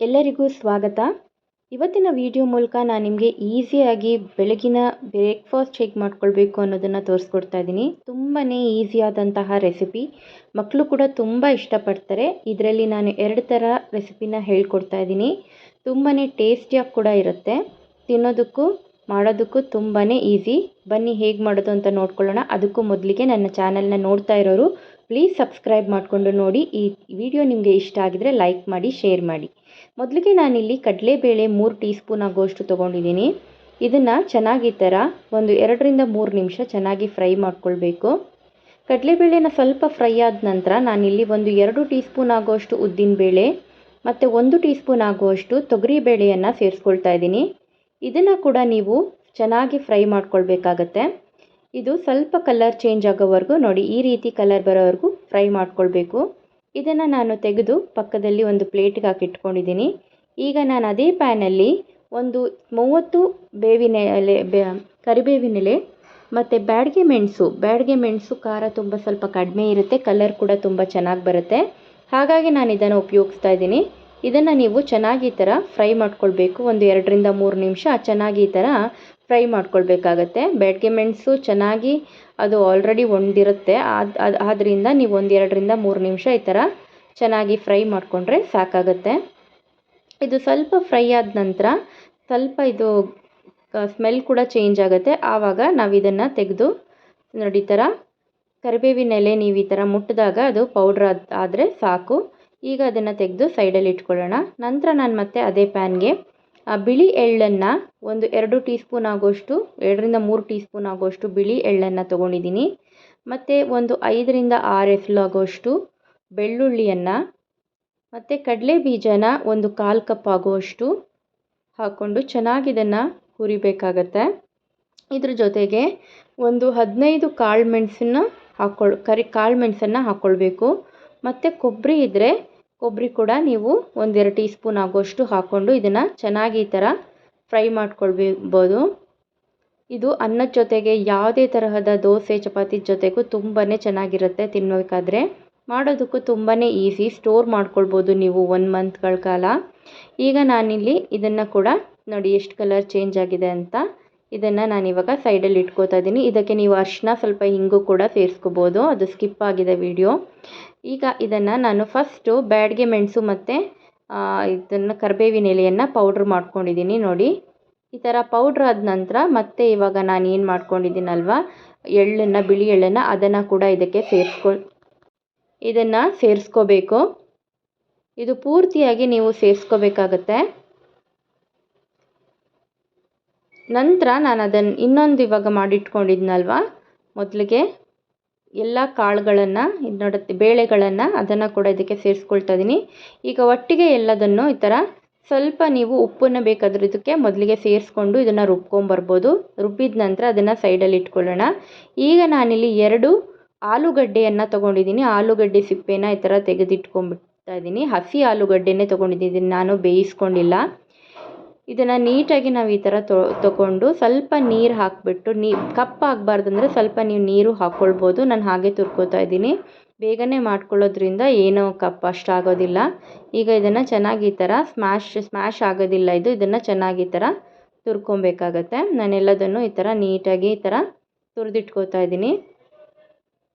ಎಲ್ಲರಿಗೂ ಸ್ವಾಗತ. ಇವತ್ತಿನ ವಿಡಿಯೋ ಮೂಲಕ ನಾನು ನಿಮಗೆ ಈಸಿಯಾಗಿ ಬೆಳಗಿನ ಬ್ರೇಕ್ಫಾಸ್ಟ್ ಹೇಗೆ ಮಾಡ್ಕೊಳ್ಬೇಕು ಅನ್ನೋದನ್ನು ತೋರಿಸ್ಕೊಡ್ತಾ ಇದ್ದೀನಿ. ತುಂಬಾ ಈಸಿಯಾದಂತಹ ರೆಸಿಪಿ, ಮಕ್ಕಳು ಕೂಡ ತುಂಬ ಇಷ್ಟಪಡ್ತಾರೆ. ಇದರಲ್ಲಿ ನಾನು 2 ಥರ ರೆಸಿಪಿನ ಹೇಳ್ಕೊಡ್ತಾ ಇದ್ದೀನಿ. ತುಂಬಾ ಟೇಸ್ಟಿಯಾಗಿ ಕೂಡ ಇರುತ್ತೆ, ತಿನ್ನೋದಕ್ಕೂ ಮಾಡೋದಕ್ಕೂ ತುಂಬಾ ಈಸಿ. ಬನ್ನಿ ಹೇಗೆ ಮಾಡೋದು ಅಂತ ನೋಡ್ಕೊಳ್ಳೋಣ. ಅದಕ್ಕೂ ಮೊದಲಿಗೆ ನನ್ನ ಚಾನಲ್ನ ನೋಡ್ತಾ ಇರೋರು ಪ್ಲೀಸ್ ಸಬ್ಸ್ಕ್ರೈಬ್ ಮಾಡಿಕೊಂಡು ನೋಡಿ. ಈ ವಿಡಿಯೋ ನಿಮಗೆ ಇಷ್ಟ ಆಗಿದರೆ ಲೈಕ್ ಮಾಡಿ, ಶೇರ್ ಮಾಡಿ. ಮೊದಲಿಗೆ ನಾನಿಲ್ಲಿ ಕಡಲೆಬೇಳೆ 3 ಟೀ ಸ್ಪೂನ್ ಆಗೋಷ್ಟು ತೊಗೊಂಡಿದ್ದೀನಿ. ಇದನ್ನು ಚೆನ್ನಾಗಿ ಈ ಥರ ಒಂದು 2 ರಿಂದ 3 ನಿಮಿಷ ಚೆನ್ನಾಗಿ ಫ್ರೈ ಮಾಡ್ಕೊಳ್ಬೇಕು. ಕಡಲೆಬೇಳೆನ ಸ್ವಲ್ಪ ಫ್ರೈ ಆದ ನಂತರ ನಾನಿಲ್ಲಿ ಒಂದು 2 ಟೀ ಸ್ಪೂನ್ ಆಗೋಷ್ಟು ಉದ್ದಿನಬೇಳೆ ಮತ್ತು 1 ಟೀ ಸ್ಪೂನ್ ಆಗುವಷ್ಟು ತೊಗರಿಬೇಳೆಯನ್ನು ಸೇರಿಸ್ಕೊಳ್ತಾ ಇದ್ದೀನಿ. ಇದನ್ನು ಕೂಡ ನೀವು ಚೆನ್ನಾಗಿ ಫ್ರೈ ಮಾಡ್ಕೊಳ್ಬೇಕಾಗತ್ತೆ. ಇದು ಸ್ವಲ್ಪ ಕಲರ್ ಚೇಂಜ್ ಆಗೋವರೆಗೂ ನೋಡಿ, ಈ ರೀತಿ ಕಲರ್ ಬರೋವರೆಗೂ ಫ್ರೈ ಮಾಡ್ಕೊಳ್ಬೇಕು. ಇದನ್ನು ನಾನು ತೆಗೆದು ಪಕ್ಕದಲ್ಲಿ ಒಂದು ಪ್ಲೇಟ್ಗೆ ಹಾಕಿಟ್ಕೊಂಡಿದ್ದೀನಿ. ಈಗ ನಾನು ಅದೇ ಪ್ಯಾನಲ್ಲಿ ಒಂದು 30 ಕರಿಬೇವಿನ ಎಲೆ ಮತ್ತು ಬ್ಯಾಡಗೆ ಮೆಣಸು ಖಾರ ತುಂಬ ಸ್ವಲ್ಪ ಕಡಿಮೆ ಇರುತ್ತೆ, ಕಲರ್ ಕೂಡ ತುಂಬ ಚೆನ್ನಾಗಿ ಬರುತ್ತೆ. ಹಾಗಾಗಿ ನಾನು ಇದನ್ನು ಉಪಯೋಗಿಸ್ತಾ ಇದ್ದೀನಿ. ಇದನ್ನು ನೀವು ಚೆನ್ನಾಗಿ ಈ ಥರ ಫ್ರೈ ಮಾಡ್ಕೊಳ್ಬೇಕು. ಒಂದು 2 ರಿಂದ 3 ನಿಮಿಷ ಚೆನ್ನಾಗಿ ಈ ಥರ ಫ್ರೈ ಮಾಡ್ಕೊಳ್ಬೇಕಾಗತ್ತೆ. ಬ್ಯಾಡಗೆ ಮೆಣಸು ಚೆನ್ನಾಗಿ ಅದು ಆಲ್ರೆಡಿ ಒಣದಿರುತ್ತೆ, ಆದ್ದರಿಂದ ನೀವು ಒಂದು 2 ರಿಂದ 3 ನಿಮಿಷ ಈ ಥರ ಚೆನ್ನಾಗಿ ಫ್ರೈ ಮಾಡಿಕೊಂಡ್ರೆ ಸಾಕಾಗುತ್ತೆ. ಇದು ಸ್ವಲ್ಪ ಫ್ರೈ ಆದ ನಂತರ ಸ್ವಲ್ಪ ಇದು ಸ್ಮೆಲ್ ಕೂಡ ಚೇಂಜ್ ಆಗುತ್ತೆ. ಆವಾಗ ನಾವು ಇದನ್ನು ತೆಗೆದು ನೋಡಿ, ಈ ಥರ ಕರಿಬೇವಿನ ಎಲೆ ನೀವು ಈ ಥರ ಮುಟ್ಟಿದಾಗ ಅದು ಪೌಡ್ರ್ ಆದರೆ ಸಾಕು. ಈಗ ಅದನ್ನು ತೆಗೆದು ಸೈಡಲ್ಲಿ ಇಟ್ಕೊಳ್ಳೋಣ. ನಂತರ ನಾನು ಮತ್ತೆ ಅದೇ ಪ್ಯಾನ್ಗೆ ಬಿಳಿ ಎಳ್ಳನ್ನು ಒಂದು 2 ಟೀ ಸ್ಪೂನ್ ಆಗೋಷ್ಟು, 2 ರಿಂದ 3 ಟೀ ಸ್ಪೂನ್ ಆಗೋಷ್ಟು ಬಿಳಿ ಎಳ್ಳನ್ನು ತೊಗೊಂಡಿದ್ದೀನಿ. ಮತ್ತು ಒಂದು 5 ರಿಂದ 6 ಎಸಳು ಆಗೋಷ್ಟು ಬೆಳ್ಳುಳ್ಳಿಯನ್ನು ಮತ್ತು ಕಡಲೆ ಬೀಜನ ಒಂದು 1/4 ಕಪ್ ಆಗುವಷ್ಟು ಹಾಕ್ಕೊಂಡು ಚೆನ್ನಾಗಿ ಇದನ್ನು ಹುರಿಬೇಕಾಗತ್ತೆ. ಇದ್ರ ಜೊತೆಗೆ ಒಂದು 15 ಕಾಳುಮೆಣಸನ್ನು ಹಾಕ್ಕೊಳ್ಬೇಕು. ಮತ್ತು ಕೊಬ್ಬರಿ ಇದ್ದರೆ ಕೊಬ್ಬರಿ ಕೂಡ ನೀವು ಒಂದು 2 ಟೀ ಸ್ಪೂನ್ ಆಗೋಷ್ಟು ಹಾಕ್ಕೊಂಡು ಇದನ್ನು ಚೆನ್ನಾಗಿ ಈ ಥರ ಫ್ರೈ ಮಾಡ್ಕೊಳ್ಬೋದು. ಇದು ಅನ್ನದ ಜೊತೆಗೆ ಯಾವುದೇ ತರಹದ ದೋಸೆ ಚಪಾತಿ ಜೊತೆಗೂ ತುಂಬಾ ಚೆನ್ನಾಗಿರುತ್ತೆ. ತಿನ್ನಬೇಕಾದ್ರೆ ಮಾಡೋದಕ್ಕೂ ತುಂಬಾ ಈಸಿ, ಸ್ಟೋರ್ ಮಾಡ್ಕೊಳ್ಬೋದು ನೀವು 1 ಮಂತ್ಗಳ ಕಾಲ. ಈಗ ನಾನಿಲ್ಲಿ ಇದನ್ನು ಕೂಡ ನೋಡಿ ಎಷ್ಟು ಕಲರ್ ಚೇಂಜ್ ಆಗಿದೆ ಅಂತ. ಇದನ್ನು ನಾನಿವಾಗ ಸೈಡಲ್ಲಿ ಇಟ್ಕೋತಾ ಇದ್ದೀನಿ. ಇದಕ್ಕೆ ನೀವು ಅರಿಶಿನ ಸ್ವಲ್ಪ ಹಿಂಗು ಕೂಡ ಸೇರಿಸ್ಕೋಬೋದು, ಅದು ಸ್ಕಿಪ್ ಆಗಿದೆ ವಿಡಿಯೋ. ಈಗ ಇದನ್ನು ನಾನು ಫಸ್ಟು ಬ್ಯಾಡಗೆ ಮೆಣಸು ಮತ್ತು ಇದನ್ನು ಕರಿಬೇವಿನ ಎಲೆಯನ್ನು ಪೌಡ್ರ್ ಮಾಡ್ಕೊಂಡಿದ್ದೀನಿ ನೋಡಿ. ಈ ಥರ ಪೌಡ್ರ್ ಆದ ನಂತರ ಮತ್ತೆ ಇವಾಗ ನಾನು ಏನು ಮಾಡ್ಕೊಂಡಿದ್ದೀನಲ್ವ ಬಿಳಿ ಎಳ್ಳನ್ನು ಅದನ್ನು ಕೂಡ ಇದಕ್ಕೆ ಸೇರಿಸ್ಕೋಬೇಕು. ಇದು ಪೂರ್ತಿಯಾಗಿ ನೀವು ಸೇರಿಸ್ಕೋಬೇಕಾಗತ್ತೆ. ನಂತರ ನಾನು ಅದನ್ನು ಇನ್ನೊಂದು ಇವಾಗ ಮಾಡಿಟ್ಕೊಂಡಿದ್ನಲ್ವ ಮೊದಲಿಗೆ ಎಲ್ಲ ಕಾಳುಗಳನ್ನು ಬೇಳೆಗಳನ್ನು ಅದನ್ನು ಕೂಡ ಇದಕ್ಕೆ ಸೇರಿಸ್ಕೊಳ್ತಾ ಇದ್ದೀನಿ. ಈಗ ಒಟ್ಟಿಗೆ ಎಲ್ಲದನ್ನು ಈ ಥರ ಸ್ವಲ್ಪ ನೀವು ಉಪ್ಪನ್ನು ಬೇಕಾದ್ರೆ ಇದಕ್ಕೆ ಮೊದಲಿಗೆ ಸೇರಿಸ್ಕೊಂಡು ಇದನ್ನು ರುಬ್ಕೊಂಬರ್ಬೋದು. ರುಬ್ಬಿದ ನಂತರ ಅದನ್ನು ಸೈಡಲ್ಲಿ ಇಟ್ಕೊಳ್ಳೋಣ. ಈಗ ನಾನಿಲ್ಲಿ 2 ಆಲೂಗಡ್ಡೆಯನ್ನು ತೊಗೊಂಡಿದ್ದೀನಿ. ಆಲೂಗಡ್ಡೆ ಸಿಪ್ಪೆನ ಈ ಥರ ತೆಗೆದಿಟ್ಕೊಂಡ್ಬಿಡ್ತಾ ಇದ್ದೀನಿ. ಹಸಿ ಆಲೂಗಡ್ಡೆನೇ ತೊಗೊಂಡಿದ್ದೀನಿ, ನಾನು ಬೇಯಿಸ್ಕೊಂಡಿಲ್ಲ. ಇದನ್ನು ನೀಟಾಗಿ ನಾವು ಈ ಥರ ತೊಗೊಂಡು ಸ್ವಲ್ಪ ನೀರು ಹಾಕಿಬಿಟ್ಟು, ಕಪ್ಪಾಗಬಾರ್ದಂದ್ರೆ ಸ್ವಲ್ಪ ನೀವು ನೀರು ಹಾಕ್ಕೊಳ್ಬೋದು. ನಾನು ಹಾಗೆ ತುರ್ಕೋತಾ ಇದ್ದೀನಿ. ಬೇಗನೆ ಮಾಡ್ಕೊಳ್ಳೋದ್ರಿಂದ ಏನೋ ಅಷ್ಟು ಆಗೋದಿಲ್ಲ. ಈಗ ಇದನ್ನು ಚೆನ್ನಾಗಿ ಈ ಥರ ಸ್ಮ್ಯಾಶ್ ಆಗೋದಿಲ್ಲ ಇದನ್ನು ಚೆನ್ನಾಗಿ ಈ ಥರ ತುರ್ಕೊಬೇಕಾಗತ್ತೆ. ನಾನೆಲ್ಲದನ್ನು ಈ ಥರ ನೀಟಾಗಿ ಈ ಥರ ತುರಿದಿಟ್ಕೋತಾ ಇದ್ದೀನಿ.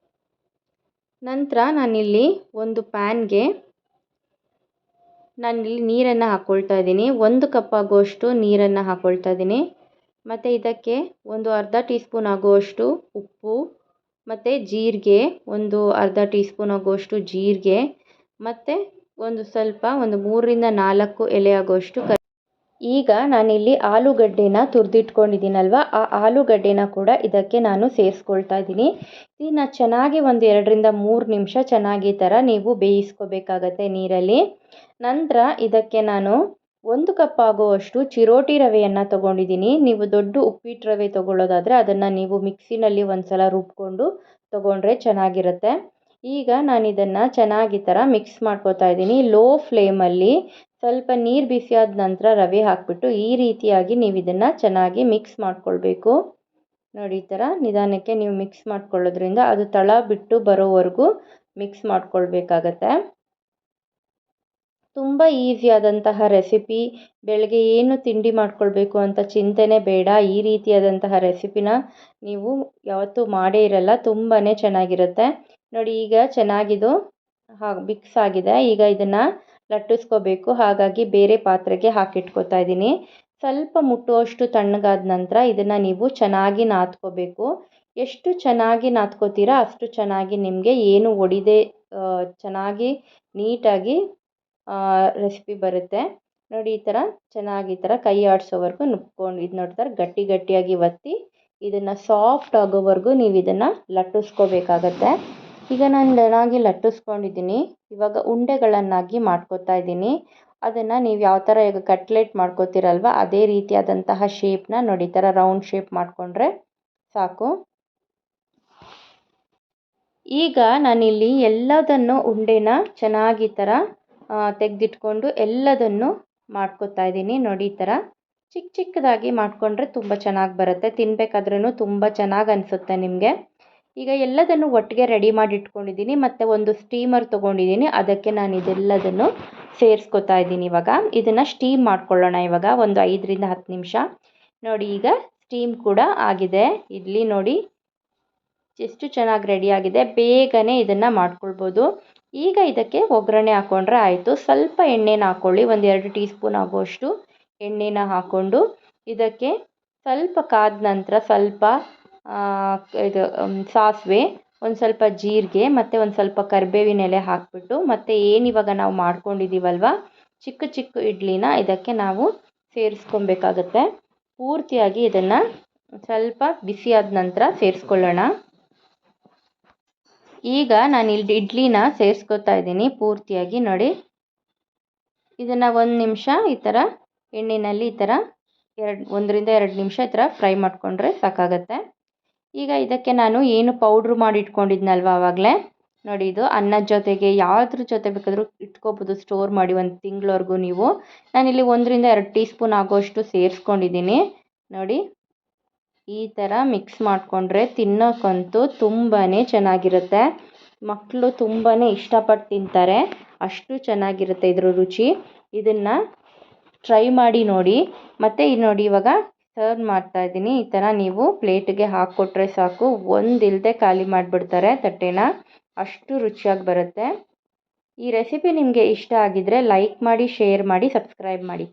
ನಂತರ ನಾನಿಲ್ಲಿ ಒಂದು ಪ್ಯಾನ್ಗೆ ನೀರನ್ನು ಹಾಕ್ಕೊಳ್ತಾ ಇದ್ದೀನಿ. 1 ಕಪ್ ಆಗುವಷ್ಟು ನೀರನ್ನು ಹಾಕ್ಕೊಳ್ತಾ ಇದ್ದೀನಿ. ಮತ್ತು ಇದಕ್ಕೆ ಒಂದು ಅರ್ಧ ಟೀ ಸ್ಪೂನ್ ಆಗುವಷ್ಟು ಉಪ್ಪು ಮತ್ತು ಜೀರಿಗೆ, ಒಂದು ಅರ್ಧ ಟೀ ಸ್ಪೂನ್ ಆಗುವಷ್ಟು ಜೀರಿಗೆ ಮತ್ತು ಒಂದು 3 ರಿಂದ 4 ಎಲೆ ಆಗುವಷ್ಟು ಈಗ ನಾನಿಲ್ಲಿ ಆಲೂಗಡ್ಡೆನ ತುರಿದಿಟ್ಕೊಂಡಿದ್ದೀನಲ್ವ, ಆ ಆಲೂಗಡ್ಡೆನ ಕೂಡ ಇದಕ್ಕೆ ನಾನು ಸೇರಿಸ್ಕೊಳ್ತಾ ಇದ್ದೀನಿ. ಇದನ್ನು ಚೆನ್ನಾಗಿ ಒಂದು 2 ರಿಂದ 3 ನಿಮಿಷ ಚೆನ್ನಾಗಿ ಈ ಥರ ನೀವು ಬೇಯಿಸ್ಕೋಬೇಕಾಗತ್ತೆ ನೀರಲ್ಲಿ. ನಂತರ ಇದಕ್ಕೆ ನಾನು 1 ಕಪ್ ಆಗುವಷ್ಟು ಚಿರೋಟಿ ರವೆಯನ್ನು ತೊಗೊಂಡಿದ್ದೀನಿ. ನೀವು ದೊಡ್ಡ ಉಪ್ಪಿಟ್ಟು ರವೆ ತೊಗೊಳ್ಳೋದಾದರೆ ಅದನ್ನು ನೀವು ಮಿಕ್ಸಿನಲ್ಲಿ ಒಂದು ಸಲ ರುಬ್ಕೊಂಡು ತೊಗೊಂಡ್ರೆ ಚೆನ್ನಾಗಿರುತ್ತೆ. ಈಗ ನಾನು ಇದನ್ನು ಚೆನ್ನಾಗಿ ಈ ಥರ ಮಿಕ್ಸ್ ಮಾಡ್ಕೋತಾ ಇದ್ದೀನಿ. ಲೋ ಫ್ಲೇಮಲ್ಲಿ ಸ್ವಲ್ಪ ನೀರು ಬಿಸಿಯಾದ ನಂತರ ರವೆ ಹಾಕಿಬಿಟ್ಟು ಈ ರೀತಿಯಾಗಿ ನೀವು ಇದನ್ನು ಚೆನ್ನಾಗಿ ಮಿಕ್ಸ್ ಮಾಡ್ಕೊಳ್ಬೇಕು. ನೋಡಿ, ಈ ಥರ ನಿಧಾನಕ್ಕೆ ನೀವು ಮಿಕ್ಸ್ ಮಾಡ್ಕೊಳ್ಳೋದ್ರಿಂದ ಅದು ತಳ ಬಿಟ್ಟು ಬರೋವರೆಗೂ ಮಿಕ್ಸ್ ಮಾಡ್ಕೊಳ್ಬೇಕಾಗತ್ತೆ. ತುಂಬ ಈಸಿಯಾದಂತಹ ರೆಸಿಪಿ. ಬೆಳಗ್ಗೆ ಏನು ತಿಂಡಿ ಮಾಡ್ಕೊಳ್ಬೇಕು ಅಂತ ಚಿಂತೆನೇ ಬೇಡ. ಈ ರೀತಿಯಾದಂತಹ ರೆಸಿಪಿನ ನೀವು ಯಾವತ್ತೂ ಮಾಡೇ ಇರಲ್ಲ. ತುಂಬಾ ಚೆನ್ನಾಗಿರುತ್ತೆ. ನೋಡಿ, ಈಗ ಚೆನ್ನಾಗಿದು ಮಿಕ್ಸ್ ಆಗಿದೆ. ಈಗ ಇದನ್ನು ಲಟ್ಟಿಸ್ಕೋಬೇಕು. ಹಾಗಾಗಿ ಬೇರೆ ಪಾತ್ರೆಗೆ ಹಾಕಿಟ್ಕೋತಾ ಇದ್ದೀನಿ. ಸ್ವಲ್ಪ ಮುಟ್ಟುವಷ್ಟು ತಣ್ಣಗಾದ ನಂತರ ಇದನ್ನು ನೀವು ಚೆನ್ನಾಗಿ ನಾದ್ಕೋಬೇಕು. ಎಷ್ಟು ಚೆನ್ನಾಗಿ ನಾದ್ಕೋತೀರಾ ಅಷ್ಟು ಚೆನ್ನಾಗಿ ನಿಮಗೆ ಏನು ಒಡಿದೆ ಚೆನ್ನಾಗಿ ನೀಟಾಗಿ ರೆಸಿಪಿ ಬರುತ್ತೆ. ನೋಡಿ, ಈ ಥರ ಚೆನ್ನಾಗಿ ಈ ಥರ ಕೈ ಆಡಿಸೋವರೆಗೂ ನುಕ್ಕೊಂಡು ಇದು ನೋಡ್ತಾರೆ ಗಟ್ಟಿಯಾಗಿ ಒತ್ತಿ ಇದನ್ನು ಸಾಫ್ಟ್ ಆಗೋವರೆಗೂ ನೀವು ಇದನ್ನು ಲಟ್ಟಿಸ್ಕೋಬೇಕಾಗತ್ತೆ. ಈಗ ನಾನು ಚೆನ್ನಾಗಿ ಲಟ್ಟಿಸ್ಕೊಂಡಿದ್ದೀನಿ. ಇವಾಗ ಉಂಡೆಗಳನ್ನಾಗಿ ಮಾಡ್ಕೋತಾ ಇದ್ದೀನಿ. ಅದನ್ನು ನೀವು ಯಾವ ಥರ ಈಗ ಕಟ್ಲೆಟ್ ಮಾಡ್ಕೋತೀರಲ್ವ ಅದೇ ರೀತಿಯಾದಂತಹ ಶೇಪ್ನ ನೋಡಿ, ಈ ಥರ ರೌಂಡ್ ಶೇಪ್ ಮಾಡಿಕೊಂಡ್ರೆ ಸಾಕು. ಈಗ ನಾನಿಲ್ಲಿ ಎಲ್ಲದನ್ನು ಉಂಡೆನ ಚೆನ್ನಾಗಿ ಈ ಥರ ತೆಗೆದಿಟ್ಕೊಂಡು ಎಲ್ಲದನ್ನು ಮಾಡ್ಕೋತಾ ಇದ್ದೀನಿ. ನೋಡಿ, ಈ ಥರ ಚಿಕ್ಕದಾಗಿ ಮಾಡಿಕೊಂಡ್ರೆ ತುಂಬ ಚೆನ್ನಾಗಿ ಬರುತ್ತೆ. ತಿನ್ನಬೇಕಾದ್ರೂ ತುಂಬ ಚೆನ್ನಾಗಿ ಅನಿಸುತ್ತೆ ನಿಮಗೆ. ಈಗ ಎಲ್ಲದನ್ನು ಒಟ್ಟಿಗೆ ರೆಡಿ ಮಾಡಿ ಇಟ್ಕೊಂಡಿದ್ದೀನಿ. ಮತ್ತು ಒಂದು ಸ್ಟೀಮರ್ ತೊಗೊಂಡಿದ್ದೀನಿ. ಅದಕ್ಕೆ ನಾನು ಇದೆಲ್ಲದನ್ನು ಸೇರಿಸ್ಕೋತಾ ಇದ್ದೀನಿ. ಇವಾಗ ಇದನ್ನು ಸ್ಟೀಮ್ ಮಾಡ್ಕೊಳ್ಳೋಣ. ಇವಾಗ ಒಂದು 5 ರಿಂದ 10 ನಿಮಿಷ. ನೋಡಿ, ಈಗ ಸ್ಟೀಮ್ ಕೂಡ ಆಗಿದೆ. ಇಡ್ಲಿ ನೋಡಿ ಎಷ್ಟು ಚೆನ್ನಾಗಿ ರೆಡಿಯಾಗಿದೆ. ಬೇಗನೆ ಇದನ್ನು ಮಾಡ್ಕೊಳ್ಬೋದು. ಈಗ ಇದಕ್ಕೆ ಒಗ್ಗರಣೆ ಹಾಕ್ಕೊಂಡ್ರೆ ಆಯಿತು. ಸ್ವಲ್ಪ ಎಣ್ಣೆನ ಹಾಕ್ಕೊಳ್ಳಿ. ಒಂದು 2 ಟೀ ಸ್ಪೂನ್ ಆಗುವಷ್ಟು ಎಣ್ಣೆನ ಹಾಕ್ಕೊಂಡು ಇದಕ್ಕೆ ಸ್ವಲ್ಪ ಕಾದ ನಂತರ ಸ್ವಲ್ಪ ಇದು ಸಾಸಿವೆ, ಒಂದು ಸ್ವಲ್ಪ ಜೀರಿಗೆ ಮತ್ತು ಒಂದು ಸ್ವಲ್ಪ ಕರಿಬೇವಿನ ಎಲೆ ಹಾಕಿಬಿಟ್ಟು ಮತ್ತು ಏನಿವಾಗ ನಾವು ಮಾಡ್ಕೊಂಡಿದ್ದೀವಲ್ವ ಚಿಕ್ಕ ಇಡ್ಲಿನ ಇದಕ್ಕೆ ನಾವು ಸೇರಿಸ್ಕೊಬೇಕಾಗತ್ತೆ. ಪೂರ್ತಿಯಾಗಿ ಇದನ್ನು ಸ್ವಲ್ಪ ಬಿಸಿಯಾದ ನಂತರ ಸೇರಿಸ್ಕೊಳ್ಳೋಣ. ಈಗ ನಾನು ಇಡ್ಲಿನ ಸೇರಿಸ್ಕೊತಾ ಇದ್ದೀನಿ ಪೂರ್ತಿಯಾಗಿ. ನೋಡಿ, ಇದನ್ನು 1 ನಿಮಿಷ ಈ ಥರ ಎಣ್ಣೆಯಲ್ಲಿ ಈ ಥರ 1 ರಿಂದ 2 ನಿಮಿಷ ಈ ಥರ ಫ್ರೈ ಮಾಡಿಕೊಂಡ್ರೆ ಸಾಕಾಗತ್ತೆ. ಈಗ ಇದಕ್ಕೆ ನಾನು ಏನು ಪೌಡ್ರ್ ಮಾಡಿ ಇಟ್ಕೊಂಡಿದ್ನಲ್ವ ಆವಾಗಲೇ ನೋಡಿ, ಇದು ಅನ್ನದ ಜೊತೆಗೆ ಯಾವುದ್ರ ಜೊತೆ ಬೇಕಾದರೂ ಇಟ್ಕೋಬೋದು ಸ್ಟೋರ್ ಮಾಡಿ 1 ತಿಂಗಳವರೆಗೂ ನೀವು. ನಾನಿಲ್ಲಿ 1 ರಿಂದ 2 ಟೀ ಸ್ಪೂನ್ ಆಗೋಷ್ಟು ಸೇರಿಸ್ಕೊಂಡಿದ್ದೀನಿ. ನೋಡಿ, ಈ ಥರ ಮಿಕ್ಸ್ ಮಾಡಿಕೊಂಡ್ರೆ ತಿನ್ನೋಕ್ಕಂತೂ ತುಂಬಾ ಚೆನ್ನಾಗಿರುತ್ತೆ. ಮಕ್ಕಳು ತುಂಬಾ ಇಷ್ಟಪಟ್ಟು ತಿಂತಾರೆ. ಅಷ್ಟು ಚೆನ್ನಾಗಿರುತ್ತೆ ಇದ್ರ ರುಚಿ. ಇದನ್ನು ಟ್ರೈ ಮಾಡಿ ನೋಡಿ. ಮತ್ತು ಇದು ನೋಡಿ, ಇವಾಗ ಸರ್ವ್ ಮಾಡ್ತಾಯಿದ್ದೀನಿ. ಈ ಥರ ನೀವು ಪ್ಲೇಟಿಗೆ ಹಾಕ್ಕೊಟ್ರೆ ಸಾಕು, ಒಂದಿಲ್ಲದೆ ಖಾಲಿ ಮಾಡಿಬಿಡ್ತಾರೆ ತಟ್ಟೆನ. ಅಷ್ಟು ರುಚಿಯಾಗಿ ಬರುತ್ತೆ. ಈ ರೆಸಿಪಿ ನಿಮಗೆ ಇಷ್ಟ ಆಗಿದ್ದರೆ ಲೈಕ್ ಮಾಡಿ, ಶೇರ್ ಮಾಡಿ, ಸಬ್ಸ್ಕ್ರೈಬ್ ಮಾಡಿ.